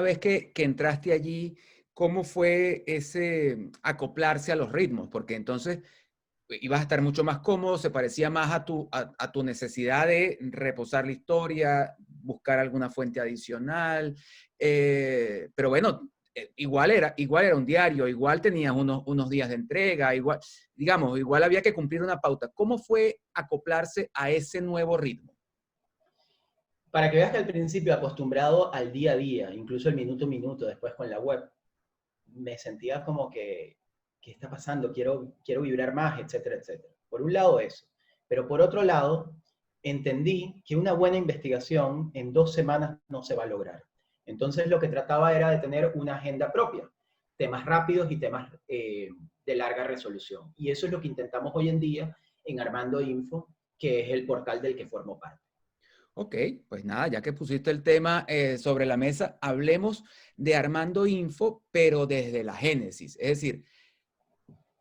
vez que entraste allí, ¿cómo fue ese acoplarse a los ritmos? Porque entonces ibas a estar mucho más cómodo, se parecía más a tu necesidad de reposar la historia, buscar alguna fuente adicional, pero bueno, igual era un diario, igual tenías unos días de entrega, igual, digamos, igual había que cumplir una pauta. ¿Cómo fue acoplarse a ese nuevo ritmo? Para que veas que al principio, acostumbrado al día a día, incluso el minuto a minuto, después con la web, me sentía como que, ¿qué está pasando? Quiero vibrar más, etcétera, etcétera. Por un lado eso. Pero por otro lado, entendí que una buena investigación en 2 semanas no se va a lograr. Entonces lo que trataba era de tener una agenda propia, temas rápidos y temas de larga resolución. Y eso es lo que intentamos hoy en día en Armando Info, que es el portal del que formo parte. Ok, pues nada, ya que pusiste el tema sobre la mesa, hablemos de Armando Info, pero desde la génesis. Es decir,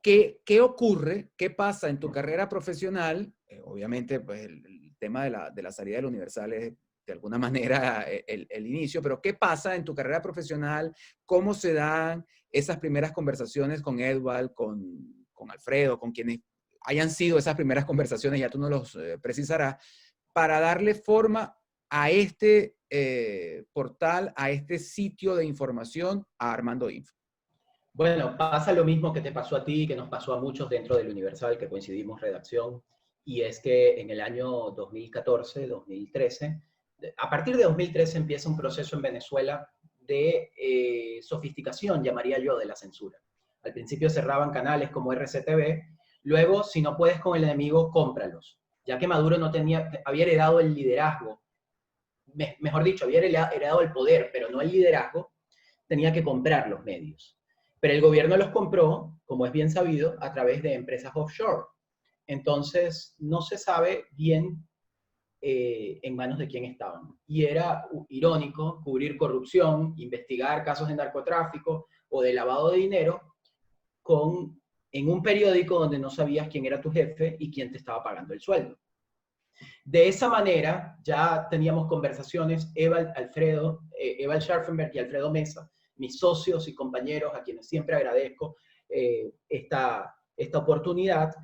¿qué ocurre? ¿Qué pasa en tu carrera profesional? Obviamente, pues el tema de la salida del Universal es de alguna manera el inicio, pero ¿qué pasa en tu carrera profesional? ¿Cómo se dan esas primeras conversaciones con Edward, con Alfredo, con quienes hayan sido esas primeras conversaciones, ya tú nos los precisarás, para darle forma a este portal, a este sitio de información, a Armando Info? Bueno, pasa lo mismo que te pasó a ti, que nos pasó a muchos dentro del Universal, que coincidimos redacción, y es que en el año 2014, 2013, a partir de 2013 empieza un proceso en Venezuela de sofisticación, llamaría yo, de la censura. Al principio cerraban canales como RCTV, luego, si no puedes con el enemigo, cómpralos, ya que Maduro no tenía, había heredado el liderazgo, mejor dicho, había heredado el poder, pero no el liderazgo, tenía que comprar los medios. Pero el gobierno los compró, como es bien sabido, a través de empresas offshore. Entonces, no se sabe bien en manos de quién estaban. Y era irónico cubrir corrupción, investigar casos de narcotráfico o de lavado de dinero en un periódico donde no sabías quién era tu jefe y quién te estaba pagando el sueldo. De esa manera ya teníamos conversaciones, Eva Scharfenberg y Alfredo Mesa, mis socios y compañeros a quienes siempre agradezco esta oportunidad.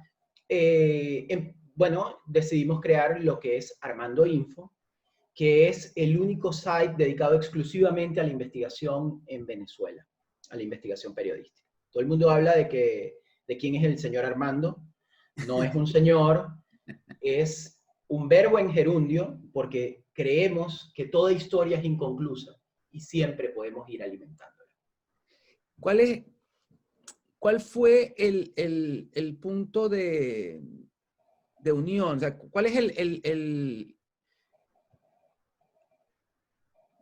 Bueno, decidimos crear lo que es Armando Info, que es el único site dedicado exclusivamente a la investigación en Venezuela, a la investigación periodística. Todo el mundo habla de quién es el señor Armando. No es un señor, es un verbo en gerundio porque creemos que toda historia es inconclusa y siempre podemos ir alimentándola. ¿Cuál es, cuál fue el punto de unión? O sea, ¿cuál es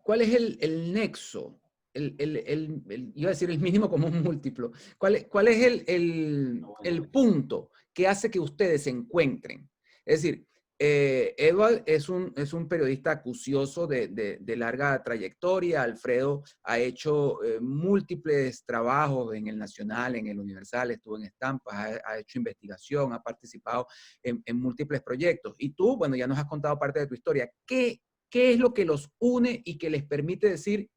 cuál es el nexo? Iba a decir el mínimo común múltiplo. Cuál es el punto que hace que ustedes se encuentren? Es decir, Edward es un periodista acucioso de larga trayectoria. Alfredo ha hecho múltiples trabajos en el Nacional, en el Universal, estuvo en Estampas, ha hecho investigación, ha participado en múltiples proyectos. Y tú, bueno, ya nos has contado parte de tu historia. ¿Qué es lo que los une y que les permite decir,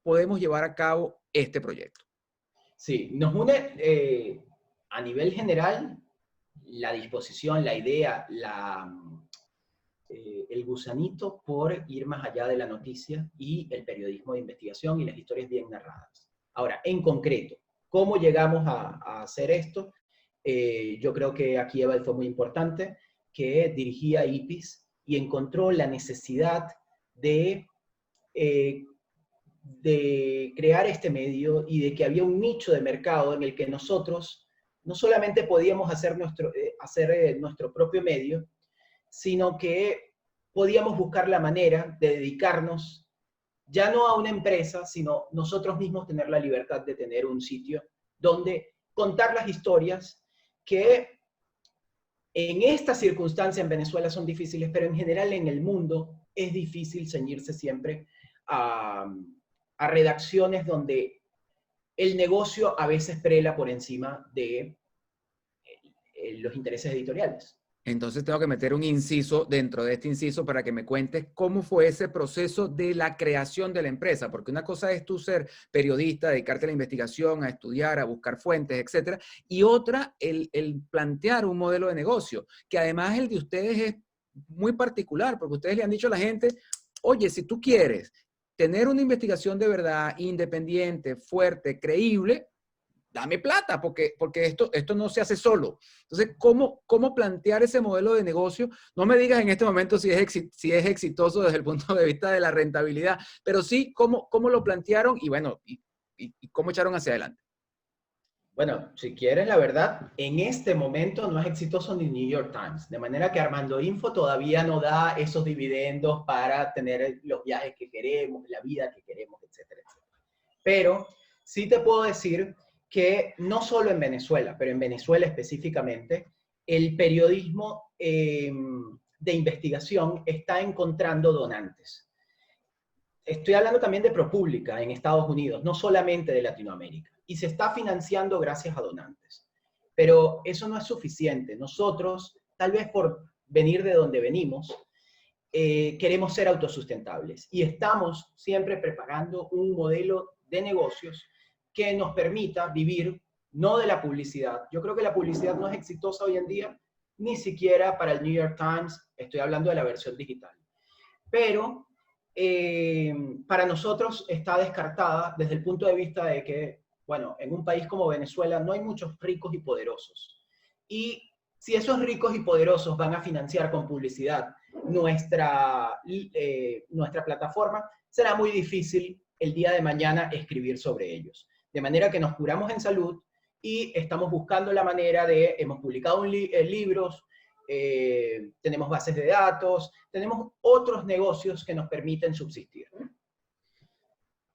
podemos llevar a cabo este proyecto? Sí, nos une a nivel general la disposición, la idea, el gusanito por ir más allá de la noticia y el periodismo de investigación y las historias bien narradas. Ahora, en concreto, ¿cómo llegamos a hacer esto? Yo creo que aquí Eval fue muy importante, que dirigía IPIS y encontró la necesidad de, eh, de crear este medio y de que había un nicho de mercado en el que nosotros no solamente podíamos hacer nuestro propio medio, sino que podíamos buscar la manera de dedicarnos ya no a una empresa, sino nosotros mismos tener la libertad de tener un sitio donde contar las historias que en esta circunstancia en Venezuela son difíciles, pero en general en el mundo es difícil ceñirse siempre a, a redacciones donde el negocio a veces prela por encima de los intereses editoriales. Entonces tengo que meter un inciso dentro de este inciso para que me cuentes cómo fue ese proceso de la creación de la empresa, porque una cosa es tú ser periodista, dedicarte a la investigación, a estudiar, a buscar fuentes, etcétera, y otra, el plantear un modelo de negocio, que además el de ustedes es muy particular, porque ustedes le han dicho a la gente, oye, si tú quieres tener una investigación de verdad, independiente, fuerte, creíble, dame plata, porque esto no se hace solo. Entonces, ¿cómo plantear ese modelo de negocio? No me digas en este momento si es exitoso desde el punto de vista de la rentabilidad, pero sí cómo lo plantearon y bueno, y cómo echaron hacia adelante. Bueno, si quieres la verdad, en este momento no es exitoso ni New York Times, de manera que Armando Info todavía no da esos dividendos para tener los viajes que queremos, la vida que queremos, etcétera, etcétera. Pero sí te puedo decir que no solo en Venezuela, pero en Venezuela específicamente, el periodismo de investigación está encontrando donantes. Estoy hablando también de ProPublica en Estados Unidos, no solamente de Latinoamérica. Y se está financiando gracias a donantes. Pero eso no es suficiente. Nosotros, tal vez por venir de donde venimos, queremos ser autosustentables. Y estamos siempre preparando un modelo de negocios que nos permita vivir no de la publicidad. Yo creo que la publicidad no es exitosa hoy en día, ni siquiera para el New York Times. Estoy hablando de la versión digital. Pero para nosotros está descartada desde el punto de vista de que, bueno, en un país como Venezuela no hay muchos ricos y poderosos. Y si esos ricos y poderosos van a financiar con publicidad nuestra plataforma, será muy difícil el día de mañana escribir sobre ellos. De manera que nos curamos en salud y estamos buscando la manera de, hemos publicado libros, tenemos bases de datos, tenemos otros negocios que nos permiten subsistir.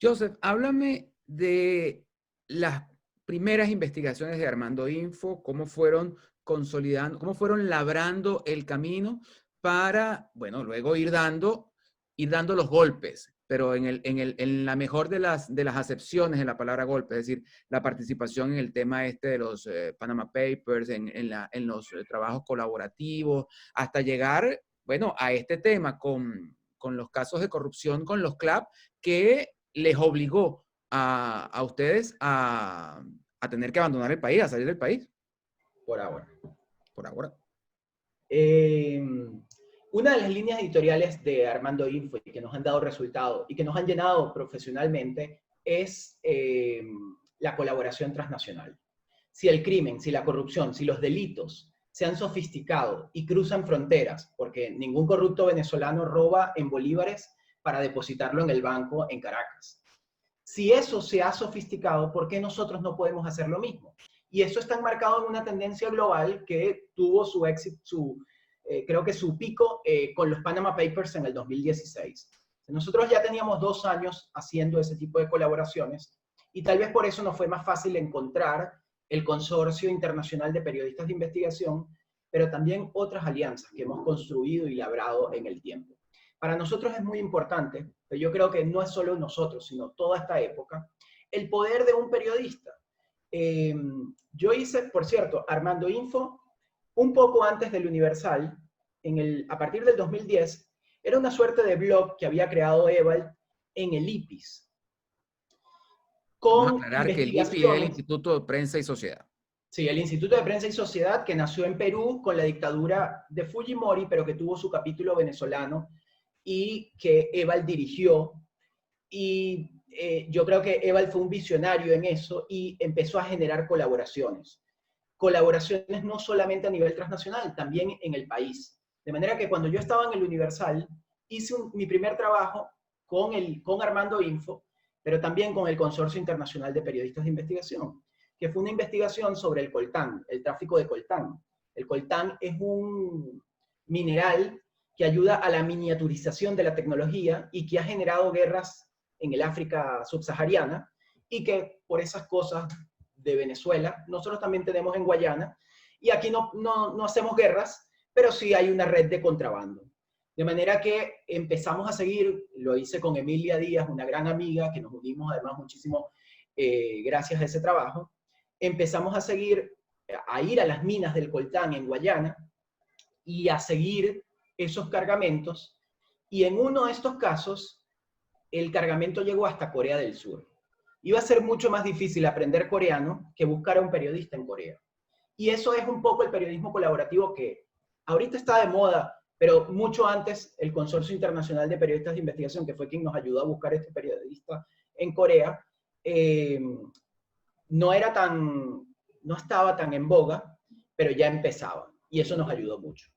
Joseph, háblame de las primeras investigaciones de Armando Info, cómo fueron consolidando, cómo fueron labrando el camino para, bueno, luego ir dando los golpes, pero en la mejor de las acepciones de la palabra golpe, es decir, la participación en el tema este de los Panama Papers, en los trabajos colaborativos, hasta llegar, bueno, a este tema con los casos de corrupción con los CLAP, que les obligó a ustedes a tener que abandonar el país, a salir del país. Por ahora. Por ahora. Una de las líneas editoriales de Armando Info y que nos han dado resultados y que nos han llenado profesionalmente es la colaboración transnacional. Si el crimen, si la corrupción, si los delitos se han sofisticado y cruzan fronteras, porque ningún corrupto venezolano roba en bolívares para depositarlo en el banco en Caracas. Si eso se ha sofisticado, ¿por qué nosotros no podemos hacer lo mismo? Y eso está enmarcado en una tendencia global que tuvo su éxito, creo que su pico con los Panama Papers en el 2016. Nosotros ya teníamos 2 años haciendo ese tipo de colaboraciones y tal vez por eso nos fue más fácil encontrar el Consorcio Internacional de Periodistas de Investigación, pero también otras alianzas que hemos construido y labrado en el tiempo. Para nosotros es muy importante, pero yo creo que no es solo nosotros, sino toda esta época, el poder de un periodista. Yo hice, por cierto, Armando Info, un poco antes del Universal, a partir del 2010, era una suerte de blog que había creado Evald en el IPIS. Vamos a aclarar que el IPI es el Instituto de Prensa y Sociedad. Sí, el Instituto de Prensa y Sociedad, que nació en Perú con la dictadura de Fujimori, pero que tuvo su capítulo venezolano y que Evald dirigió. Y yo creo que Evald fue un visionario en eso y empezó a generar colaboraciones. Colaboraciones no solamente a nivel transnacional, también en el país. De manera que cuando yo estaba en el Universal, hice mi primer trabajo con Armando Info, pero también con el Consorcio Internacional de Periodistas de Investigación, que fue una investigación sobre el coltán, el tráfico de coltán. El coltán es un mineral que ayuda a la miniaturización de la tecnología y que ha generado guerras en el África subsahariana y que por esas cosas de Venezuela, nosotros también tenemos en Guayana, y aquí no hacemos guerras, pero sí hay una red de contrabando. De manera que empezamos a seguir, lo hice con Emilia Díaz, una gran amiga, que nos unimos además muchísimo gracias a ese trabajo. Empezamos a seguir, a ir a las minas del coltán en Guayana, y a seguir esos cargamentos. Y en uno de estos casos, el cargamento llegó hasta Corea del Sur. Iba a ser mucho más difícil aprender coreano que buscar a un periodista en Corea. Y eso es un poco el periodismo colaborativo que ahorita está de moda, pero mucho antes el Consorcio Internacional de Periodistas de Investigación, que fue quien nos ayudó a buscar este periodista en Corea, no estaba tan en boga, pero ya empezaba. Y eso nos ayudó mucho.